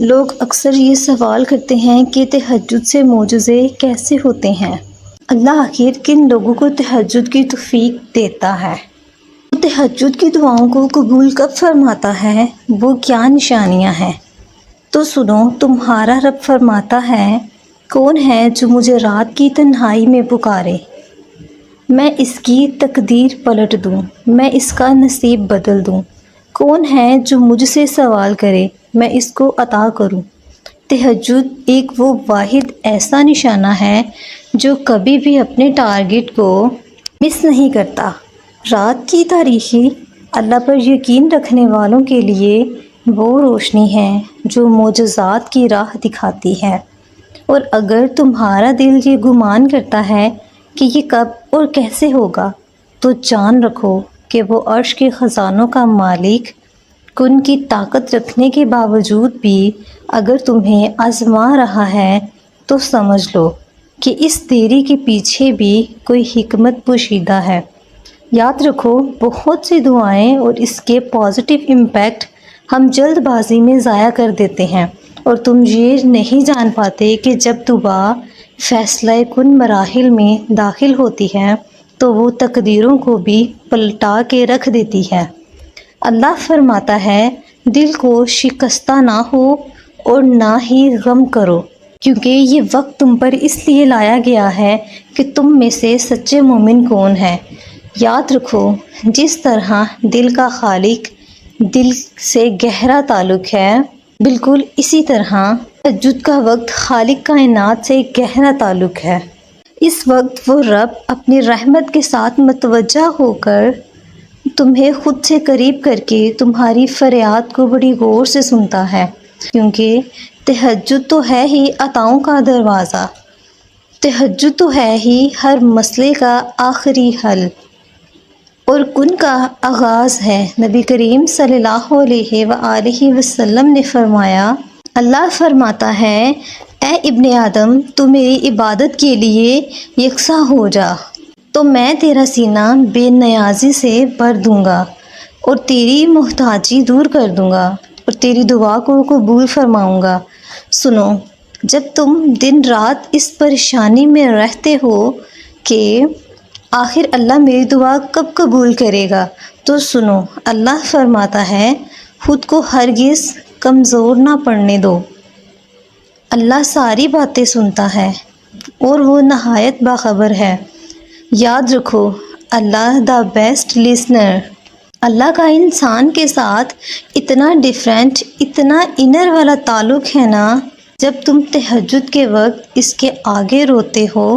لوگ اکثر یہ سوال کرتے ہیں کہ تہجد سے معجزے کیسے ہوتے ہیں؟ اللہ آخر کن لوگوں کو تہجد کی توفیق دیتا ہے؟ وہ تہجد کی دعاؤں کو قبول کب فرماتا ہے؟ وہ کیا نشانیاں ہیں؟ تو سنو، تمہارا رب فرماتا ہے، کون ہے جو مجھے رات کی تنہائی میں پکارے؟ میں اس کی تقدیر پلٹ دوں، میں اس کا نصیب بدل دوں۔ کون ہے جو مجھ سے سوال کرے، میں اس کو عطا کروں۔ تہجد ایک وہ واحد ایسا نشانہ ہے جو کبھی بھی اپنے ٹارگٹ کو مس نہیں کرتا۔ رات کی تاریکی اللہ پر یقین رکھنے والوں کے لیے وہ روشنی ہے جو معجزات کی راہ دکھاتی ہے، اور اگر تمہارا دل یہ گمان کرتا ہے کہ یہ کب اور کیسے ہوگا، تو جان رکھو کہ وہ عرش کے خزانوں کا مالک کن کی طاقت رکھنے کے باوجود بھی اگر تمہیں آزما رہا ہے تو سمجھ لو کہ اس دیری کے پیچھے بھی کوئی حکمت پوشیدہ ہے۔ یاد رکھو، بہت سی دعائیں اور اس کے پازیٹیو امپیکٹ ہم جلد بازی میں ضائع کر دیتے ہیں، اور تم یہ نہیں جان پاتے کہ جب دعا فیصلہ کن مراحل میں داخل ہوتی ہے تو وہ تقدیروں کو بھی پلٹا کے رکھ دیتی ہے۔ اللہ فرماتا ہے، دل کو شکستہ نہ ہو اور نہ ہی غم کرو، کیونکہ یہ وقت تم پر اس لیے لایا گیا ہے کہ تم میں سے سچے مومن کون ہیں۔ یاد رکھو، جس طرح دل کا خالق دل سے گہرا تعلق ہے، بالکل اسی طرح تہجد کا وقت خالق کائنات سے گہرا تعلق ہے۔ اس وقت وہ رب اپنی رحمت کے ساتھ متوجہ ہو کر تمہیں خود سے قریب کر کے تمہاری فریاد کو بڑی غور سے سنتا ہے، کیونکہ تہجد تو ہے ہی عطاؤں کا دروازہ، تہجد تو ہے ہی ہر مسئلے کا آخری حل اور کن کا آغاز ہے۔ نبی کریم صلی اللہ علیہ وآلہ وسلم نے فرمایا، اللہ فرماتا ہے، اے ابن آدم، تو میری عبادت کے لیے یکساں ہو جا، تو میں تیرا سینہ بے نیازی سے بھر دوں گا اور تیری محتاجی دور کر دوں گا اور تیری دعا کو قبول فرماؤں گا۔ سنو، جب تم دن رات اس پریشانی میں رہتے ہو کہ آخر اللہ میری دعا کب قبول کرے گا، تو سنو، اللہ فرماتا ہے، خود کو ہرگز کمزور نہ پڑنے دو۔ اللہ ساری باتیں سنتا ہے اور وہ نہایت باخبر ہے۔ یاد رکھو، اللہ دا بیسٹ لسنر۔ اللہ کا انسان کے ساتھ اتنا ڈیفرنٹ، اتنا انر والا تعلق ہے نا، جب تم تہجد کے وقت اس کے آگے روتے ہو،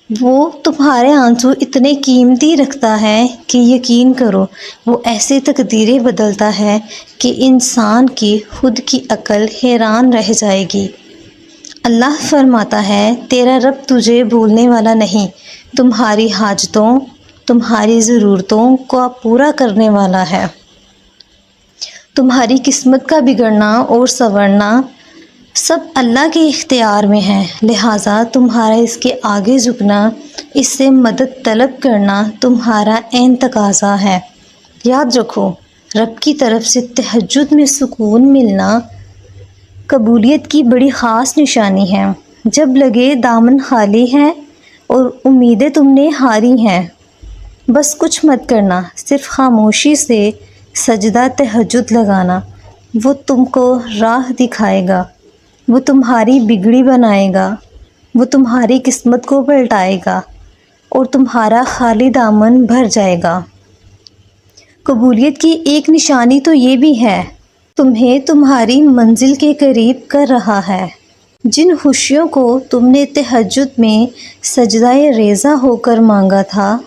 وہ تمہارے آنسو اتنے قیمتی رکھتا ہے کہ یقین کرو، وہ ایسے تقدیریں بدلتا ہے کہ انسان کی خود کی عقل حیران رہ جائے گی۔ اللہ فرماتا ہے، تیرا رب تجھے بھولنے والا نہیں، تمہاری حاجتوں، تمہاری ضرورتوں کو پورا کرنے والا ہے۔ تمہاری قسمت کا بگڑنا اور سنورنا سب اللہ کے اختیار میں ہے، لہٰذا تمہارا اس کے آگے جھکنا، اس سے مدد طلب کرنا تمہارا عین تقاضا ہے۔ یاد رکھو، رب کی طرف سے تہجد میں سکون ملنا قبولیت کی بڑی خاص نشانی ہے۔ جب لگے دامن خالی ہے اور امیدیں تم نے ہاری ہیں، بس کچھ مت کرنا، صرف خاموشی سے سجدہ تہجد لگانا۔ وہ تم کو راہ دکھائے گا، وہ تمہاری بگڑی بنائے گا، وہ تمہاری قسمت کو پلٹائے گا اور تمہارا خالی دامن بھر جائے گا۔ قبولیت کی ایک نشانی تو یہ بھی ہے، تمہیں تمہاری منزل کے قریب کر رہا ہے۔ جن خوشیوں کو تم نے تہجد میں سجدہ ریزہ ہو کر مانگا تھا،